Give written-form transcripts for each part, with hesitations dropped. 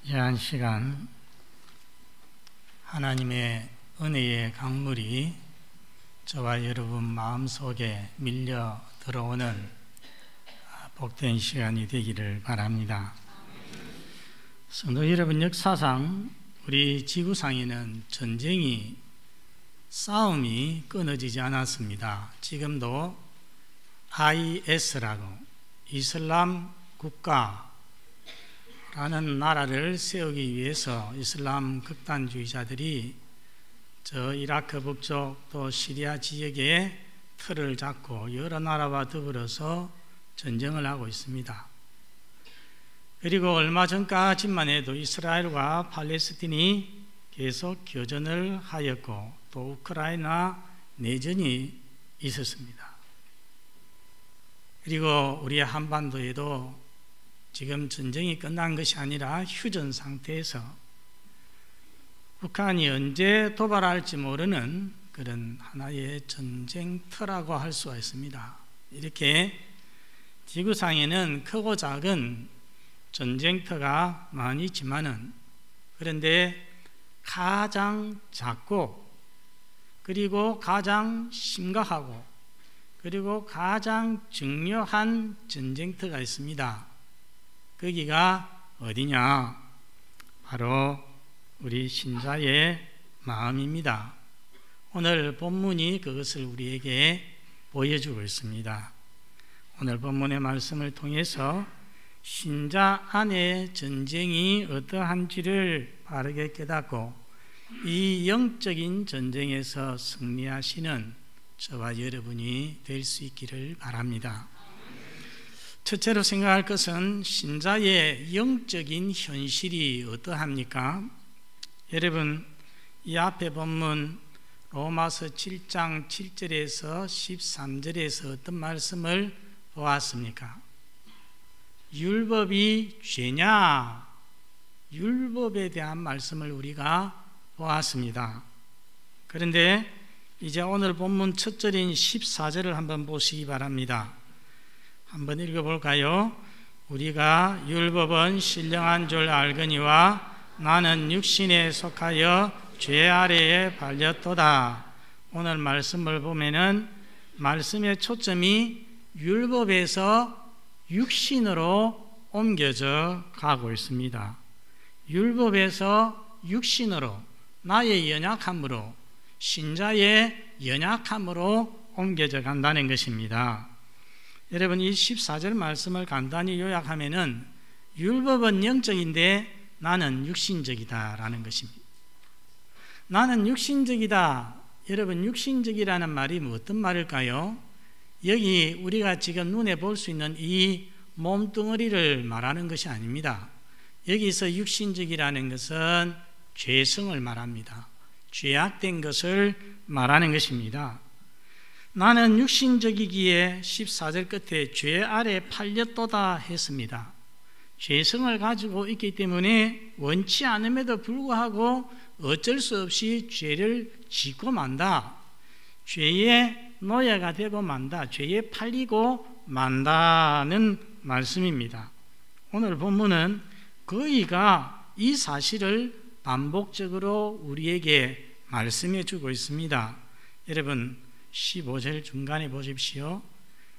한 시간 하나님의 은혜의 강물이 저와 여러분 마음속에 밀려 들어오는 복된 시간이 되기를 바랍니다. 성도 여러분, 역사상 우리 지구상에는 싸움이 끊어지지 않았습니다. 지금도 IS라고 이슬람 국가라는 나라를 세우기 위해서 이슬람 극단주의자들이 저 이라크 북쪽 또 시리아 지역에 틀을 잡고 여러 나라와 더불어서 전쟁을 하고 있습니다. 그리고 얼마 전까지만 해도 이스라엘과 팔레스틴이 계속 교전을 하였고 또 우크라이나 내전이 있었습니다. 그리고 우리 한반도에도 지금 전쟁이 끝난 것이 아니라 휴전 상태에서 북한이 언제 도발할지 모르는 그런 하나의 전쟁터라고 할 수가 있습니다. 이렇게 지구상에는 크고 작은 전쟁터가 많이 있지만은 그런데 가장 작고 그리고 가장 심각하고 그리고 가장 중요한 전쟁터가 있습니다. 거기가 어디냐? 바로 우리 신자의 마음입니다. 오늘 본문이 그것을 우리에게 보여주고 있습니다. 오늘 본문의 말씀을 통해서 신자 안의 전쟁이 어떠한지를 바르게 깨닫고 이 영적인 전쟁에서 승리하시는 저와 여러분이 될 수 있기를 바랍니다. 첫째로 생각할 것은 신자의 영적인 현실이 어떠합니까? 여러분, 이 앞에 본문 로마서 7장 7절에서 13절에서 어떤 말씀을 보았습니까? 율법이 죄냐? 율법에 대한 말씀을 우리가 보았습니다. 그런데 이제 오늘 본문 첫 절인 14절을 한번 보시기 바랍니다. 한번 읽어볼까요? 우리가 율법은 신령한 줄 알거니와 나는 육신에 속하여 죄 아래에 팔렸도다. 오늘 말씀을 보면은 말씀의 초점이 율법에서 육신으로 옮겨져 가고 있습니다. 율법에서 육신으로, 나의 연약함으로, 신자의 연약함으로 옮겨져 간다는 것입니다. 여러분, 이 14절 말씀을 간단히 요약하면은 율법은 영적인데 나는 육신적이다 라는 것입니다. 나는 육신적이다. 여러분, 육신적이라는 말이 어떤 말일까요? 여기 우리가 지금 눈에 볼 수 있는 이 몸뚱어리를 말하는 것이 아닙니다. 여기서 육신적이라는 것은 죄성을 말합니다. 죄악된 것을 말하는 것입니다. 나는 육신적이기에 14절 끝에 죄 아래 팔렸도다 했습니다. 죄성을 가지고 있기 때문에 원치 않음에도 불구하고 어쩔 수 없이 죄를 짓고 만다. 죄의 노예가 되고 만다. 죄에 팔리고 만다는 말씀입니다. 오늘 본문은 거의가 이 사실을 반복적으로 우리에게 말씀해 주고 있습니다. 여러분, 15절 중간에 보십시오.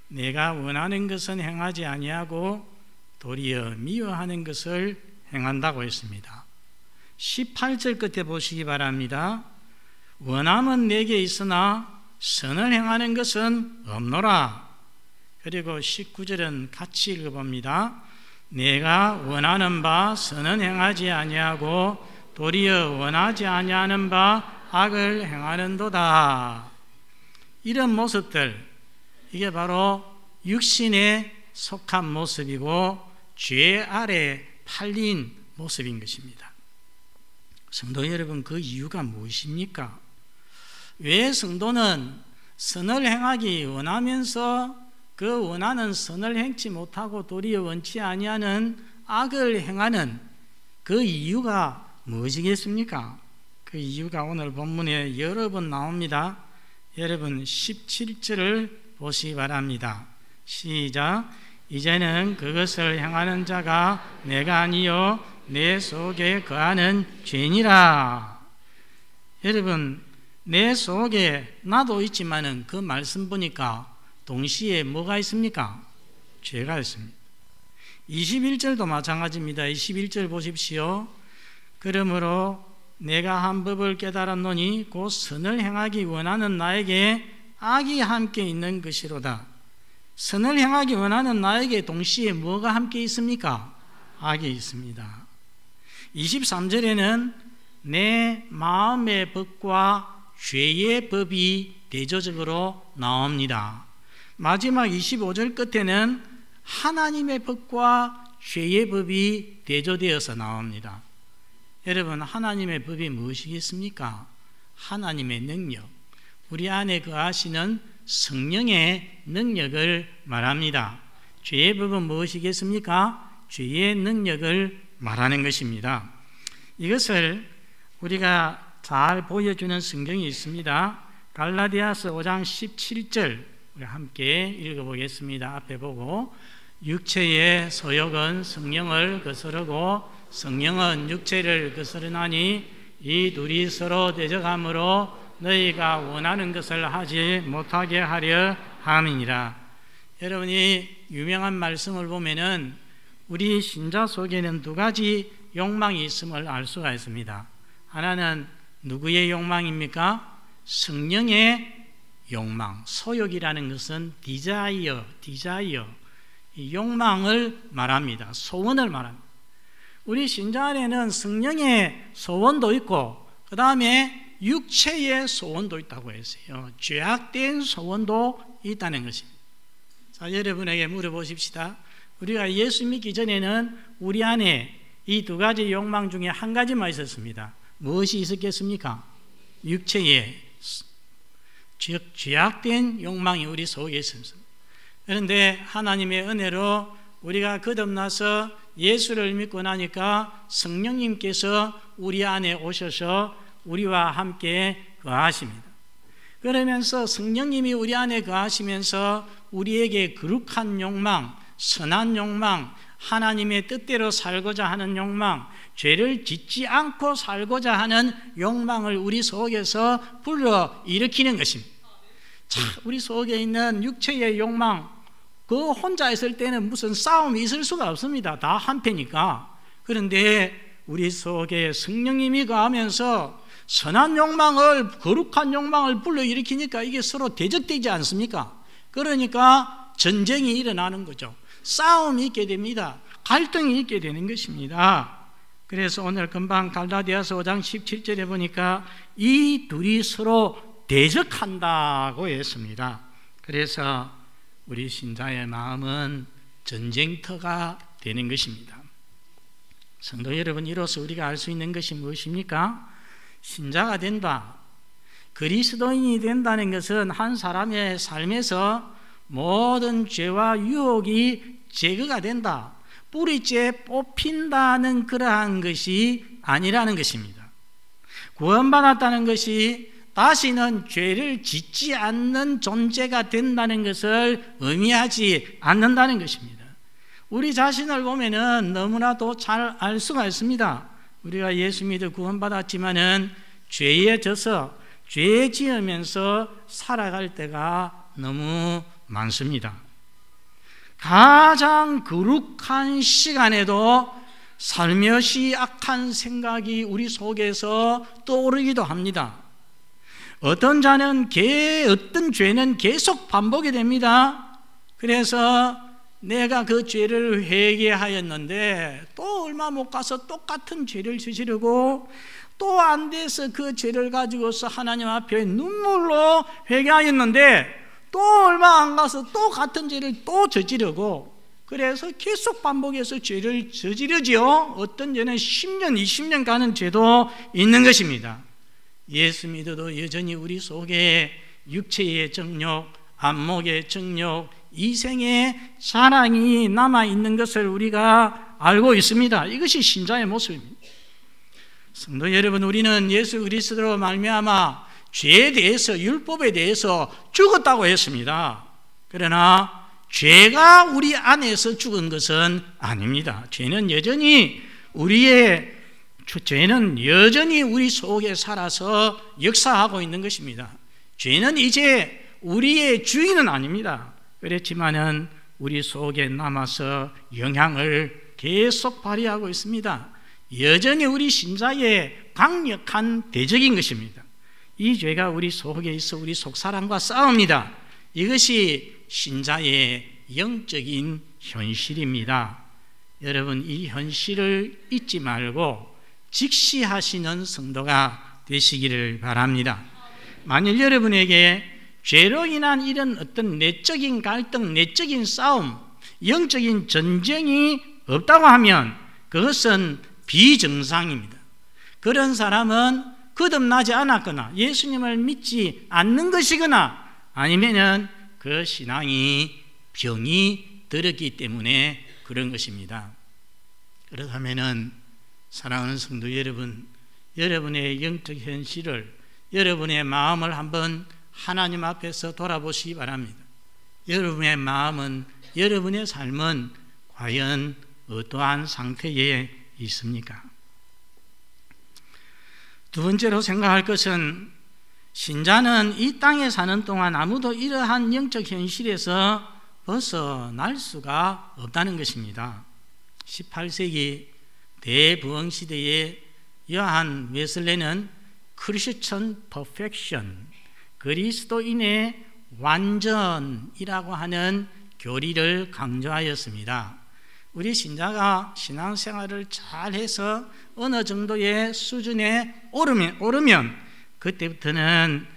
내가 원하는 것은 행하지 아니하고 도리어 미워하는 것을 행한다고 했습니다. 18절 끝에 보시기 바랍니다. 원함은 내게 있으나 선을 행하는 것은 없노라. 그리고 19절은 같이 읽어봅니다. 내가 원하는 바 선은 행하지 아니하고 도리어 원하지 아니하는 바 악을 행하는도다. 이런 모습들, 이게 바로 육신에 속한 모습이고 죄 아래 팔린 모습인 것입니다. 성도 여러분, 그 이유가 무엇입니까? 왜 성도는 선을 행하기 원하면서 그 원하는 선을 행치 못하고 도리어 원치 아니하는 악을 행하는 그 이유가 무엇이겠습니까? 그 이유가 오늘 본문에 여러 번 나옵니다. 여러분, 17절을 보시기 바랍니다. 시작. 이제는 그것을 행하는 자가 내가 아니요 내 속에 거하는 죄니라. 여러분, 내 속에 나도 있지만은 그 말씀 보니까 동시에 뭐가 있습니까? 죄가 있습니다. 21절도 마찬가지입니다. 21절 보십시오. 그러므로 내가 한 법을 깨달았노니 곧 선을 행하기 원하는 나에게 악이 함께 있는 것이로다. 선을 행하기 원하는 나에게 동시에 뭐가 함께 있습니까? 악이 있습니다. 23절에는 내 마음의 법과 죄의 법이 대조적으로 나옵니다. 마지막 25절 끝에는 하나님의 법과 죄의 법이 대조되어서 나옵니다. 여러분, 하나님의 법이 무엇이겠습니까? 하나님의 능력, 우리 안에 거하시는 성령의 능력을 말합니다. 죄의 법은 무엇이겠습니까? 죄의 능력을 말하는 것입니다. 이것을 우리가 잘 보여주는 성경이 있습니다. 갈라디아서 5장 17절 우리 함께 읽어보겠습니다. 앞에 보고, 육체의 소욕은 성령을 거스르고 성령은 육체를 거스르나니 이 둘이 서로 대적함으로 너희가 원하는 것을 하지 못하게 하려 함이니라. 여러분이 유명한 말씀을 보면은 우리 신자 속에는 두 가지 욕망이 있음을 알 수가 있습니다. 하나는 누구의 욕망입니까? 성령의 욕망. 소욕이라는 것은 디자이어, 이 욕망을 말합니다. 소원을 말합니다. 우리 신자 안에는 성령의 소원도 있고 그 다음에 육체의 소원도 있다고 했어요. 죄악된 소원도 있다는 것입니다. 자, 여러분에게 물어보십시다. 우리가 예수 믿기 전에는 우리 안에 이 두 가지 욕망 중에 한 가지만 있었습니다. 무엇이 있었겠습니까? 육체의, 즉 죄악된 욕망이 우리 속에 있었습니다. 그런데 하나님의 은혜로 우리가 거듭나서 예수를 믿고 나니까 성령님께서 우리 안에 오셔서 우리와 함께 거하십니다. 그러면서 성령님이 우리 안에 거하시면서 우리에게 거룩한 욕망, 선한 욕망, 하나님의 뜻대로 살고자 하는 욕망, 죄를 짓지 않고 살고자 하는 욕망을 우리 속에서 불러 일으키는 것입니다. 자, 우리 속에 있는 육체의 욕망, 그 혼자 있을 때는 무슨 싸움이 있을 수가 없습니다. 다 한패니까. 그런데 우리 속에 성령님이 거하면서 선한 욕망을, 거룩한 욕망을 불러일으키니까 이게 서로 대적되지 않습니까? 그러니까 전쟁이 일어나는 거죠. 싸움이 있게 됩니다. 갈등이 있게 되는 것입니다. 그래서 오늘 금방 갈라디아서 5장 17절에 보니까 이 둘이 서로 대적한다고 했습니다. 그래서 우리 신자의 마음은 전쟁터가 되는 것입니다. 성도 여러분, 이로써 우리가 알 수 있는 것이 무엇입니까? 신자가 된다, 그리스도인이 된다는 것은 한 사람의 삶에서 모든 죄와 유혹이 제거가 된다, 뿌리째 뽑힌다는 그러한 것이 아니라는 것입니다. 구원받았다는 것이 다시는 죄를 짓지 않는 존재가 된다는 것을 의미하지 않는다는 것입니다. 우리 자신을 보면은 너무나도 잘 알 수가 있습니다. 우리가 예수 믿어 구원받았지만은 죄에 져서 죄 지으면서 살아갈 때가 너무 많습니다. 가장 거룩한 시간에도 살며시 악한 생각이 우리 속에서 떠오르기도 합니다. 어떤 죄는 계속 반복이 됩니다. 그래서 내가 그 죄를 회개하였는데 또 얼마 못 가서 똑같은 죄를 저지르고 또 안 돼서 그 죄를 가지고서 하나님 앞에 눈물로 회개하였는데 또 얼마 안 가서 또 같은 죄를 또 저지르고, 그래서 계속 반복해서 죄를 저지르지요. 어떤 죄는 10년, 20년 가는 죄도 있는 것입니다. 예수 믿어도 여전히 우리 속에 육체의 정욕, 안목의 정욕, 이생의 사랑이 남아있는 것을 우리가 알고 있습니다. 이것이 신자의 모습입니다. 성도 여러분, 우리는 예수 그리스도로 말미암아 죄에 대해서, 율법에 대해서 죽었다고 했습니다. 그러나 죄가 우리 안에서 죽은 것은 아닙니다. 죄는 여전히 우리의 죄는 여전히 우리 속에 살아서 역사하고 있는 것입니다. 죄는 이제 우리의 주인은 아닙니다. 그렇지만은 우리 속에 남아서 영향을 계속 발휘하고 있습니다. 여전히 우리 심사에 강력한 대적인 것입니다. 이 죄가 우리 속에 있어 우리 속사람과 싸웁니다. 이것이 신자의 영적인 현실입니다. 여러분, 이 현실을 잊지 말고 직시하시는 성도가 되시기를 바랍니다. 만일 여러분에게 죄로 인한 이런 어떤 내적인 갈등, 내적인 싸움, 영적인 전쟁이 없다고 하면 그것은 비정상입니다. 그런 사람은 거듭나지 않았거나 예수님을 믿지 않는 것이거나 아니면은 그 신앙이 병이 들었기 때문에 그런 것입니다. 그렇다면은 사랑하는 성도 여러분, 여러분의 영적 현실을, 여러분의 마음을 한번 하나님 앞에서 돌아보시기 바랍니다. 여러분의 마음은, 여러분의 삶은 과연 어떠한 상태에 있습니까? 두 번째로 생각할 것은 신자는 이 땅에 사는 동안 아무도 이러한 영적 현실에서 벗어날 수가 없다는 것입니다. 18세기 대부흥 시대에 요한 웨슬레는 크리스천 퍼펙션, 그리스도인의 완전이라고 하는 교리를 강조하였습니다. 우리 신자가 신앙생활을 잘해서 어느 정도의 수준에 오르면 그때부터는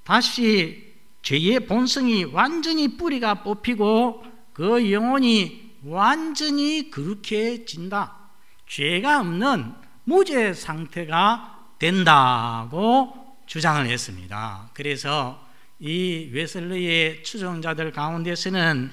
다시 죄의 본성이 완전히 뿌리가 뽑히고 그 영혼이 완전히 거룩해진다. 죄가 없는 무죄 상태가 된다고 주장을 했습니다. 그래서 이 웨슬리의 추종자들 가운데서는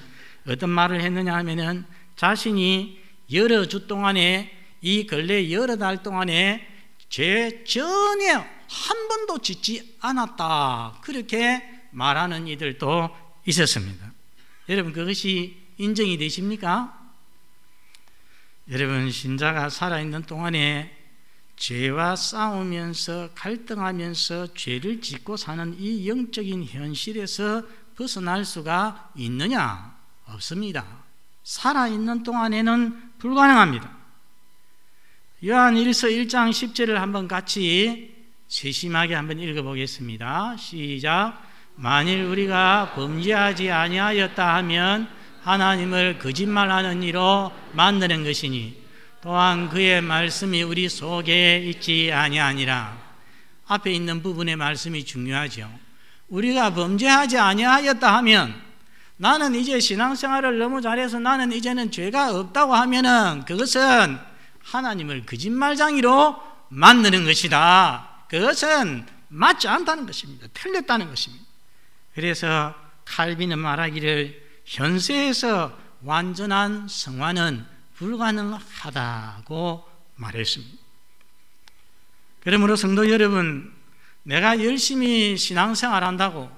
어떤 말을 했느냐 하면은 자신이 여러 주 동안에, 이 근래 여러 달 동안에 죄 전혀 한 번도 짓지 않았다, 그렇게 말하는 이들도 있었습니다. 여러분, 그것이 인정이 되십니까? 여러분, 신자가 살아있는 동안에 죄와 싸우면서 갈등하면서 죄를 짓고 사는 이 영적인 현실에서 벗어날 수가 있느냐? 없습니다. 살아있는 동안에는 불가능합니다. 요한일서 1장 10절을 한번 같이 세심하게 한번 읽어보겠습니다. 시작. 만일 우리가 범죄하지 아니하였다 하면 하나님을 거짓말하는 이로 만드는 것이니 또한 그의 말씀이 우리 속에 있지 아니하니라. 앞에 있는 부분의 말씀이 중요하죠. 우리가 범죄하지 아니하였다 하면, 나는 이제 신앙생활을 너무 잘해서 나는 이제는 죄가 없다고 하면은 그것은 하나님을 거짓말장이로 만드는 것이다. 그것은 맞지 않다는 것입니다. 틀렸다는 것입니다. 그래서 칼빈은 말하기를 현세에서 완전한 성화는 불가능하다고 말했습니다. 그러므로 성도 여러분, 내가 열심히 신앙생활 한다고,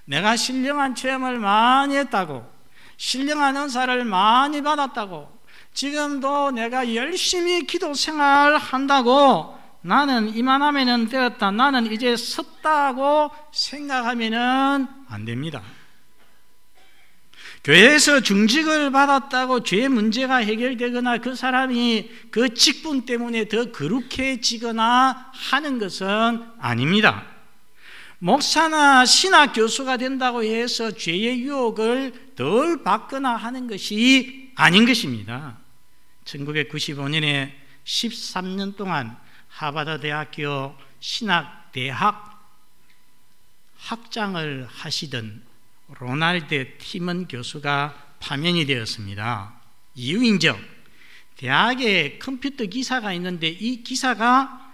내가 신령한 체험을 많이 했다고, 신령한 은사를 많이 받았다고, 지금도 내가 열심히 기도 생활 한다고 나는 이만하면 되었다, 나는 이제 섰다고 생각하면 안 됩니다. 교회에서 중직을 받았다고 죄 문제가 해결되거나 그 사람이 그 직분 때문에 더 거룩해지거나 하는 것은 아닙니다. 목사나 신학 교수가 된다고 해서 죄의 유혹을 덜 받거나 하는 것이 아닌 것입니다. 1995년에 13년 동안 하버드 대학교 신학대학 학장을 하시던 로날드 티먼 교수가 파면이 되었습니다. 이유인즉, 대학에 컴퓨터 기사가 있는데 이 기사가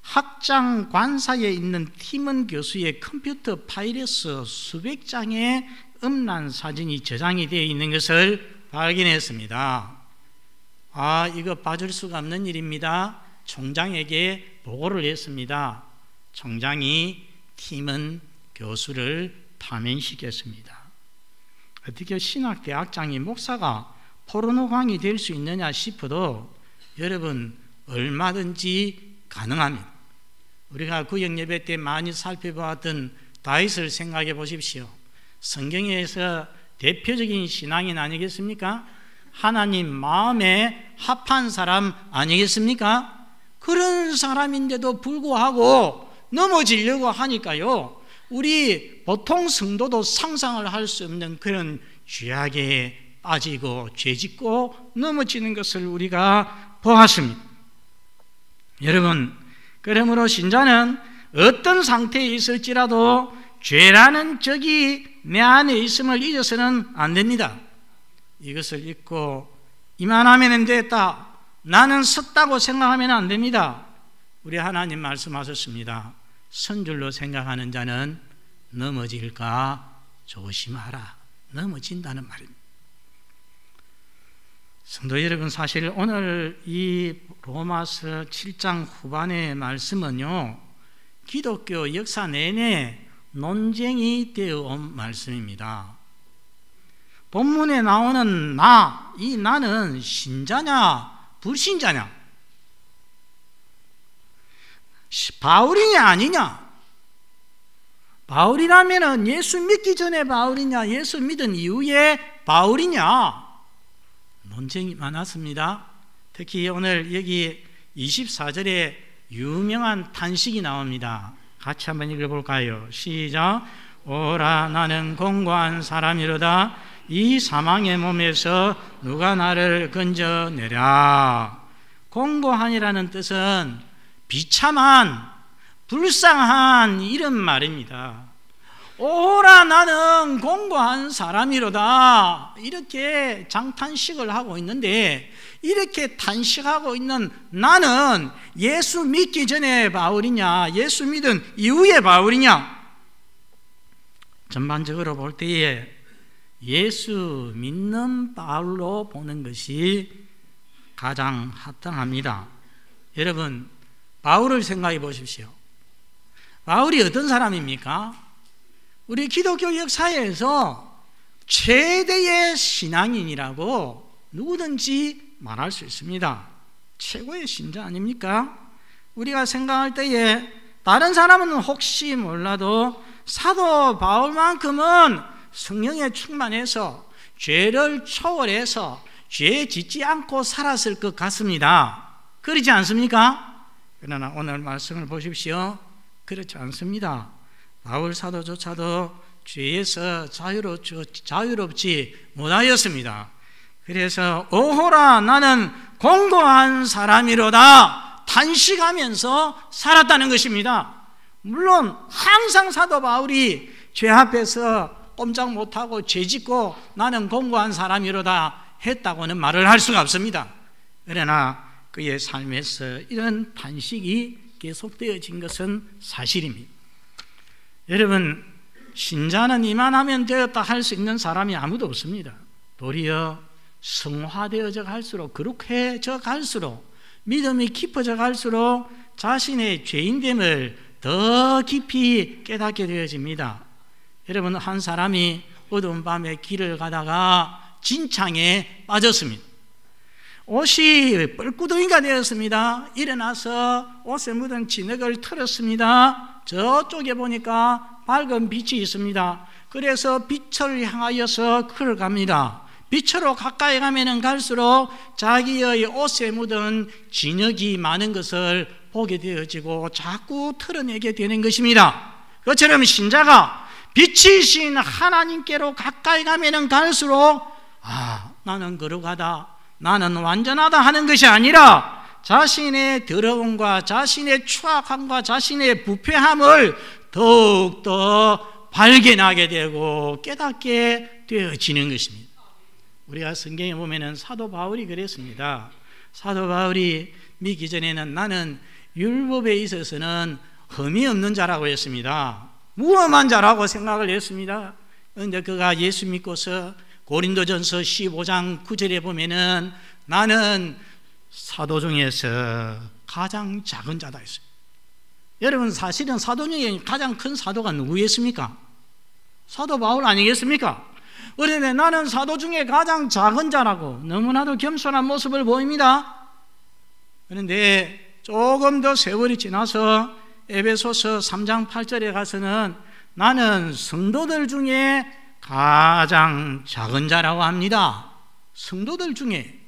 학장 관사에 있는 티먼 교수의 컴퓨터 파일에서 수백 장의 음란 사진이 저장이 되어 있는 것을 발견했습니다. 이거 봐줄 수가 없는 일입니다. 총장에게 보고를 했습니다. 총장이 티먼 교수를 파면시켰습니다. 어떻게 신학대학장이 목사가 포르노광이 될 수 있느냐 싶어도 여러분 얼마든지 가능합니다. 우리가 구역예배 때 많이 살펴보았던 다윗을 생각해 보십시오. 성경에서 대표적인 신앙인 아니겠습니까? 하나님 마음에 합한 사람 아니겠습니까? 그런 사람인데도 불구하고 넘어지려고 하니까요, 우리 보통 성도도 상상을 할 수 없는 그런 죄악에 빠지고 죄짓고 넘어지는 것을 우리가 보았습니다. 여러분, 그러므로 신자는 어떤 상태에 있을지라도 죄라는 적이 내 안에 있음을 잊어서는 안 됩니다. 이것을 잊고 이만하면 됐다, 나는 섰다고 생각하면 안 됩니다. 우리 하나님 말씀하셨습니다. 선 줄로 생각하는 자는 넘어질까 조심하라. 넘어진다는 말입니다. 성도 여러분, 사실 오늘 이 로마서 7장 후반의 말씀은요, 기독교 역사 내내 논쟁이 되어 온 말씀입니다. 본문에 나오는 나, 이 나는 신자냐 불신자냐, 바울이냐 아니냐, 바울이라면 예수 믿기 전에 바울이냐 예수 믿은 이후에 바울이냐, 논쟁이 많았습니다. 특히 오늘 여기 24절에 유명한 탄식이 나옵니다. 같이 한번 읽어볼까요? 시작. 오라, 나는 공고한 사람이로다. 이 사망의 몸에서 누가 나를 건져내랴. 공고한이라는 뜻은 비참한, 불쌍한 이런 말입니다. 오라, 나는 공고한 사람이로다. 이렇게 장탄식을 하고 있는데, 이렇게 탄식하고 있는 나는 예수 믿기 전에 바울이냐 예수 믿은 이후에 바울이냐, 전반적으로 볼 때에 예수 믿는 바울로 보는 것이 가장 합당합니다. 여러분, 바울을 생각해 보십시오. 바울이 어떤 사람입니까? 우리 기독교 역사에서 최대의 신앙인이라고 누구든지 말할 수 있습니다. 최고의 신자 아닙니까? 우리가 생각할 때에 다른 사람은 혹시 몰라도 사도 바울만큼은 성령에 충만해서 죄를 초월해서 죄 짓지 않고 살았을 것 같습니다. 그렇지 않습니까? 그러나 오늘 말씀을 보십시오. 그렇지 않습니다. 바울 사도조차도 죄에서 자유롭지 못하였습니다. 그래서 오호라, 나는 공고한 사람이로다 탄식하면서 살았다는 것입니다. 물론 항상 사도 바울이 죄 앞에서 꼼짝 못하고 죄짓고 나는 공고한 사람이로다 했다고는 말을 할 수가 없습니다. 그러나 그의 삶에서 이런 탄식이 계속되어진 것은 사실입니다. 여러분, 신자는 이만하면 되었다 할 수 있는 사람이 아무도 없습니다. 도리어 성화되어져 갈수록, 거룩해져 갈수록, 믿음이 깊어져 갈수록 자신의 죄인됨을 더 깊이 깨닫게 되어집니다. 여러분, 한 사람이 어두운 밤에 길을 가다가 진창에 빠졌습니다. 옷이 뻘구덩이가 되었습니다. 일어나서 옷에 묻은 진흙을 털었습니다. 저쪽에 보니까 밝은 빛이 있습니다. 그래서 빛을 향하여서 걸어갑니다. 빛으로 가까이 가면 갈수록 자기의 옷에 묻은 진흙이 많은 것을 보게 되어지고 자꾸 털어내게 되는 것입니다. 그처럼 신자가 빛이신 하나님께로 가까이 가면 갈수록 나는 거룩하다, 나는 완전하다 하는 것이 아니라 자신의 더러움과 자신의 추악함과 자신의 부패함을 더욱더 발견하게 되고 깨닫게 되어지는 것입니다. 우리가 성경에 보면 사도 바울이 그랬습니다. 사도 바울이 믿기 전에는 나는 율법에 있어서는 흠이 없는 자라고 했습니다. 무엄한 자라고 생각을 했습니다. 그런데 그가 예수 믿고서 고린도전서 15장 9절에 보면은 나는 사도 중에서 가장 작은 자다 했어요. 여러분, 사실은 사도 중에 가장 큰 사도가 누구였습니까? 사도 바울 아니겠습니까? 그런데 나는 사도 중에 가장 작은 자라고 너무나도 겸손한 모습을 보입니다. 그런데 조금 더 세월이 지나서 에베소서 3장 8절에 가서는 나는 성도들 중에 가장 작은 자라고 합니다. 성도들 중에.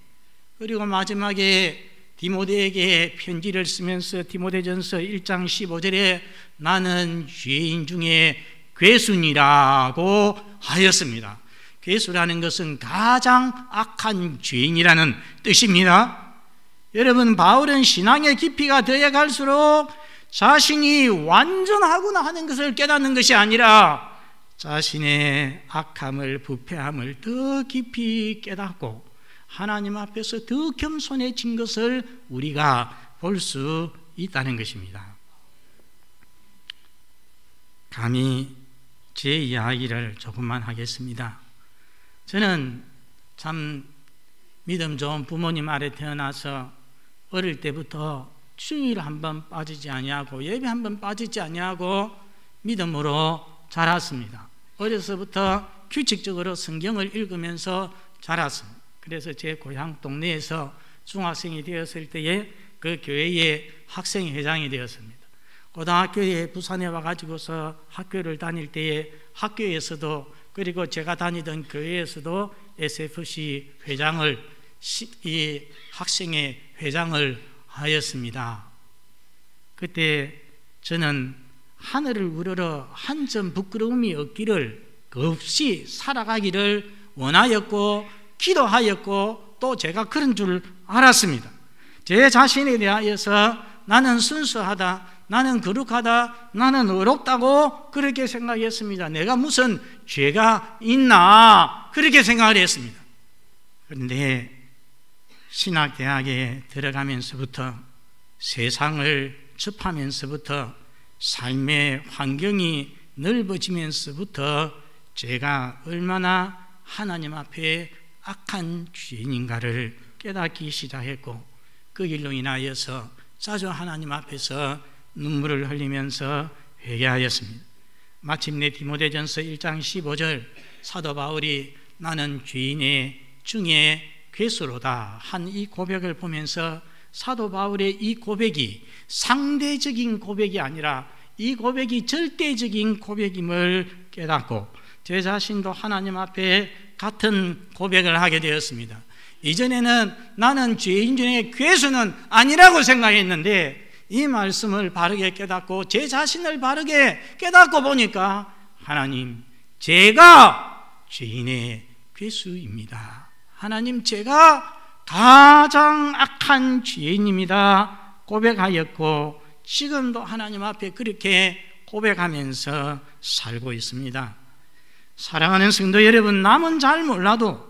그리고 마지막에 디모데에게 편지를 쓰면서 디모데전서 1장 15절에 나는 죄인 중에 괴순이라고 하였습니다. 괴수라는 것은 가장 악한 죄인이라는 뜻입니다. 여러분, 바울은 신앙의 깊이가 더해 갈수록 자신이 완전하구나 하는 것을 깨닫는 것이 아니라 자신의 악함을, 부패함을 더 깊이 깨닫고 하나님 앞에서 더 겸손해진 것을 우리가 볼 수 있다는 것입니다. 감히 제 이야기를 조금만 하겠습니다. 저는 참 믿음 좋은 부모님 아래 태어나서 어릴 때부터 주일 한번 빠지지 아니하고 예배 한번 빠지지 아니하고 믿음으로 자랐습니다. 어려서부터 규칙적으로 성경을 읽으면서 자랐습니다. 그래서 제 고향 동네에서 중학생이 되었을 때에 그 교회의 학생회장이 되었습니다. 고등학교에 부산에 와가지고서 학교를 다닐 때에 학교에서도 그리고 제가 다니던 교회에서도 SFC 회장을 이 학생회 회장을 하였습니다. 그때 저는 하늘을 우러러 한 점 부끄러움이 없기를 없이 살아가기를 원하였고 기도하였고 또 제가 그런 줄 알았습니다. 제 자신에 대하여서 나는 순수하다, 나는 거룩하다, 나는 의롭다고 그렇게 생각했습니다. 내가 무슨 죄가 있나 그렇게 생각을 했습니다. 그런데 신학대학에 들어가면서부터 세상을 접하면서부터 삶의 환경이 넓어지면서부터 제가 얼마나 하나님 앞에 악한 죄인인가를 깨닫기 시작했고 그 일로 인하여서 자주 하나님 앞에서 눈물을 흘리면서 회개하였습니다. 마침내 디모데전서 1장 15절 사도 바울이 나는 죄인의 중에 괴수로다 한 이 고백을 보면서 사도 바울의 이 고백이 상대적인 고백이 아니라 이 고백이 절대적인 고백임을 깨닫고 제 자신도 하나님 앞에 같은 고백을 하게 되었습니다. 이전에는 나는 죄인 중에 괴수는 아니라고 생각했는데 이 말씀을 바르게 깨닫고 제 자신을 바르게 깨닫고 보니까 하나님, 제가 죄인의 괴수입니다. 하나님, 제가 가장 악한 죄인입니다 고백하였고 지금도 하나님 앞에 그렇게 고백하면서 살고 있습니다. 사랑하는 성도 여러분, 남은 잘 몰라도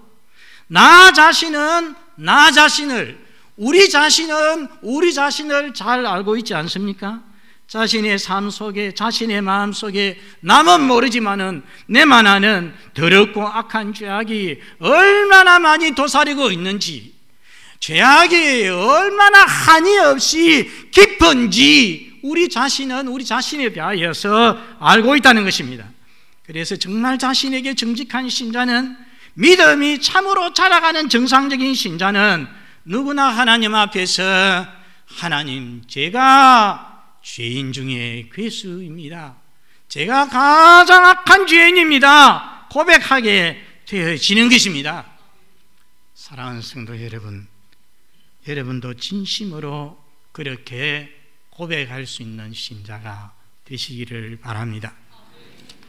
나 자신은 나 자신을, 우리 자신은 우리 자신을 잘 알고 있지 않습니까? 자신의 삶 속에, 자신의 마음 속에 남은 모르지만은 내만 아는 더럽고 악한 죄악이 얼마나 많이 도사리고 있는지, 죄악이 얼마나 한이 없이 깊은지 우리 자신은 우리 자신에 대하여서 알고 있다는 것입니다. 그래서 정말 자신에게 정직한 신자는, 믿음이 참으로 자라가는 정상적인 신자는 누구나 하나님 앞에서 하나님, 제가 죄인 중에 괴수입니다, 제가 가장 악한 죄인입니다 고백하게 되어지는 것입니다. 사랑하는 성도 여러분, 여러분도 진심으로 그렇게 고백할 수 있는 신자가 되시기를 바랍니다.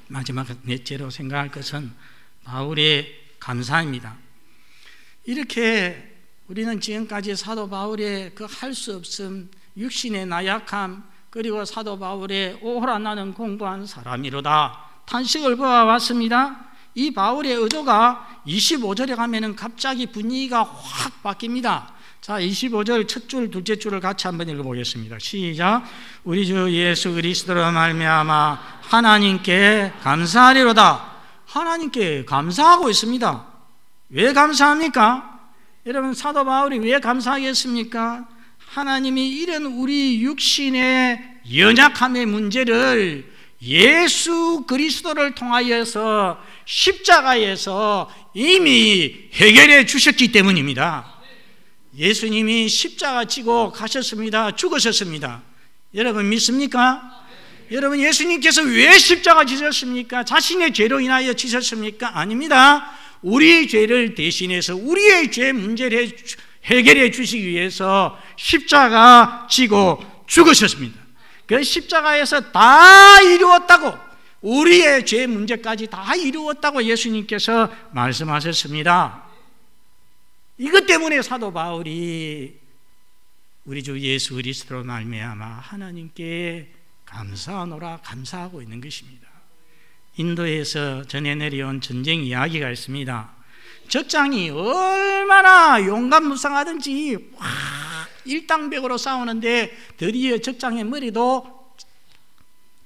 마지막 넷째로 생각할 것은 바울의 감사입니다. 이렇게 우리는 지금까지 사도 바울의 그 할 수 없음, 육신의 나약함, 그리고 사도 바울의 오호라 나는 공고한 사람이로다 탄식을 보아왔습니다. 이 바울의 의도가 25절에 가면은 갑자기 분위기가 확 바뀝니다. 자, 25절 첫 줄, 둘째 줄을 같이 한번 읽어보겠습니다. 시작. 우리 주 예수 그리스도로 말미암아 하나님께 감사하리로다. 하나님께 감사하고 있습니다. 왜 감사합니까? 여러분, 사도 바울이 왜 감사하겠습니까? 하나님이 이런 우리 육신의 연약함의 문제를 예수 그리스도를 통하여서 십자가에서 이미 해결해 주셨기 때문입니다. 예수님이 십자가 지고 가셨습니다. 죽으셨습니다. 여러분 믿습니까? 여러분 예수님께서 왜 십자가 지셨습니까? 자신의 죄로 인하여 지셨습니까? 아닙니다. 우리 죄를 대신해서 우리의 죄 문제를 해결해 주시기 위해서 십자가 지고 죽으셨습니다. 그 십자가에서 다 이루었다고, 우리의 죄 문제까지 다 이루었다고 예수님께서 말씀하셨습니다. 이것 때문에 사도 바울이 우리 주 예수 그리스도로 말미암아 하나님께 감사하노라 감사하고 있는 것입니다. 인도에서 전해 내려온 전쟁 이야기가 있습니다. 적장이 얼마나 용감무쌍하든지 일당백으로 싸우는데 드디어 적장의 머리도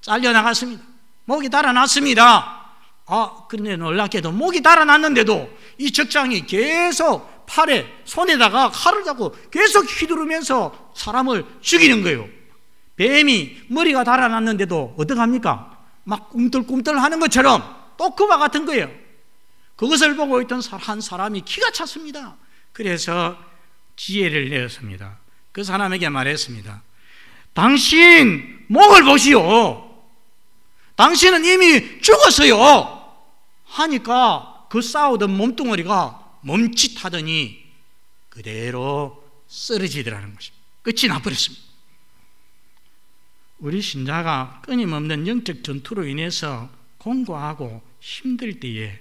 잘려나갔습니다. 목이 달아났습니다. 그런데 놀랍게도 목이 달아났는데도 이 적장이 계속 팔에 손에다가 칼을 잡고 계속 휘두르면서 사람을 죽이는 거예요. 뱀이 머리가 달아났는데도 어떡합니까? 막 꿈틀꿈틀 하는 것처럼 또 그와 같은 거예요. 그것을 보고 있던 한 사람이 기가 찼습니다. 그래서 지혜를 내었습니다. 그 사람에게 말했습니다. 당신 목을 보시오. 당신은 이미 죽었어요. 하니까 그 싸우던 몸뚱어리가 멈칫하더니 그대로 쓰러지더라는 것입니다. 끝이 나버렸습니다. 우리 신자가 끊임없는 영적 전투로 인해서 공고하고 힘들 때에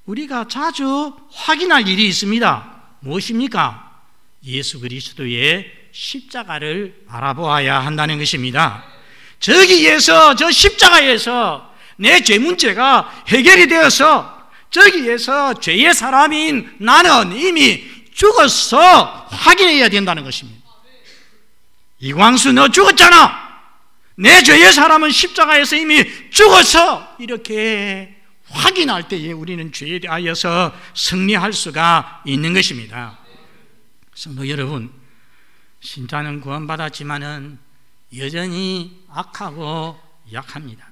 우리가 자주 확인할 일이 있습니다. 무엇입니까? 예수 그리스도의 십자가를 바라보아야 한다는 것입니다. 저기에서, 저 십자가에서 내 죄 문제가 해결이 되어서 저기에서 죄의 사람인 나는 이미 죽었어 확인해야 된다는 것입니다. 이광수 너 죽었잖아. 내 죄의 사람은 십자가에서 이미 죽어서 이렇게 확인할 때에 우리는 죄에 대하여서 승리할 수가 있는 것입니다. 성도 여러분, 신자는 구원받았지만은 여전히 악하고 약합니다.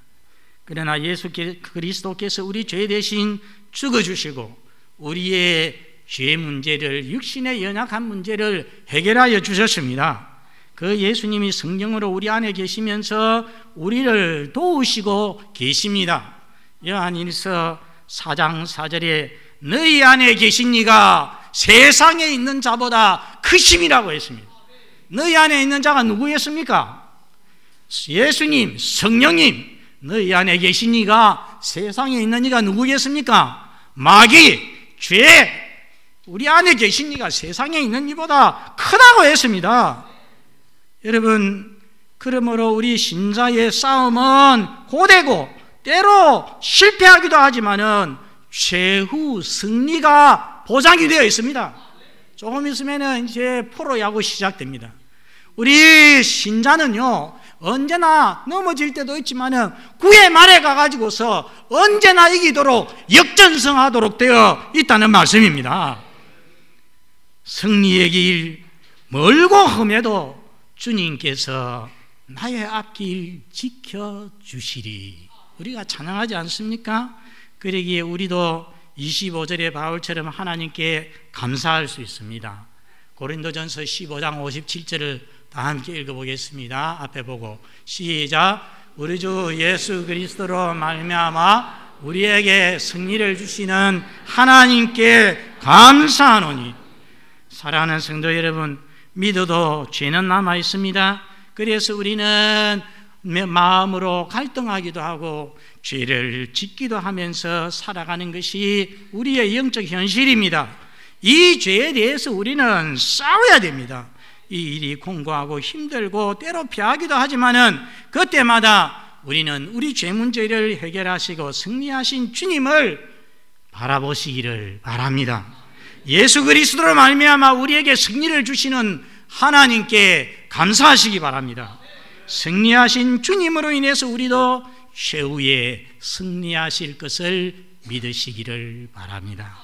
그러나 예수 그리스도께서 우리 죄 대신 죽어주시고 우리의 죄 문제를, 육신의 연약한 문제를 해결하여 주셨습니다. 그 예수님이 성령으로 우리 안에 계시면서 우리를 도우시고 계십니다. 요한일서 4장 4절에 너희 안에 계신 이가 세상에 있는 자보다 크심이라고 했습니다. 너희 안에 있는 자가 누구였습니까? 예수님, 성령님. 너희 안에 계신 이가 세상에 있는 이가 누구겠습니까? 마귀, 죄. 우리 안에 계신 이가 세상에 있는 이보다 크다고 했습니다. 여러분, 그러므로 우리 신자의 싸움은 고되고 때로 실패하기도 하지만은 최후 승리가 보장이 되어 있습니다. 조금 있으면 이제 프로야구 시작됩니다. 우리 신자는요, 언제나 넘어질 때도 있지만은 9회 말에 가가지고서 언제나 이기도록 역전승하도록 되어 있다는 말씀입니다. 승리의 길 멀고 험해도 주님께서 나의 앞길 지켜주시리. 우리가 찬양하지 않습니까? 그러기에 우리도 25절의 바울처럼 하나님께 감사할 수 있습니다. 고린도전서 15장 57절을 다 함께 읽어보겠습니다. 앞에 보고 시작. 우리 주 예수 그리스도로 말미암아 우리에게 승리를 주시는 하나님께 감사하노니. 사랑하는 성도 여러분, 믿어도 죄는 남아 있습니다. 그래서 우리는 마음으로 갈등하기도 하고 죄를 짓기도 하면서 살아가는 것이 우리의 영적 현실입니다. 이 죄에 대해서 우리는 싸워야 됩니다. 이 일이 공고하고 힘들고 때로 피하기도 하지만은 그때마다 우리는 우리 죄 문제를 해결하시고 승리하신 주님을 바라보시기를 바랍니다. 예수 그리스도로 말미암아 우리에게 승리를 주시는 하나님께 감사하시기 바랍니다. 승리하신 주님으로 인해서 우리도 최후에 승리하실 것을 믿으시기를 바랍니다.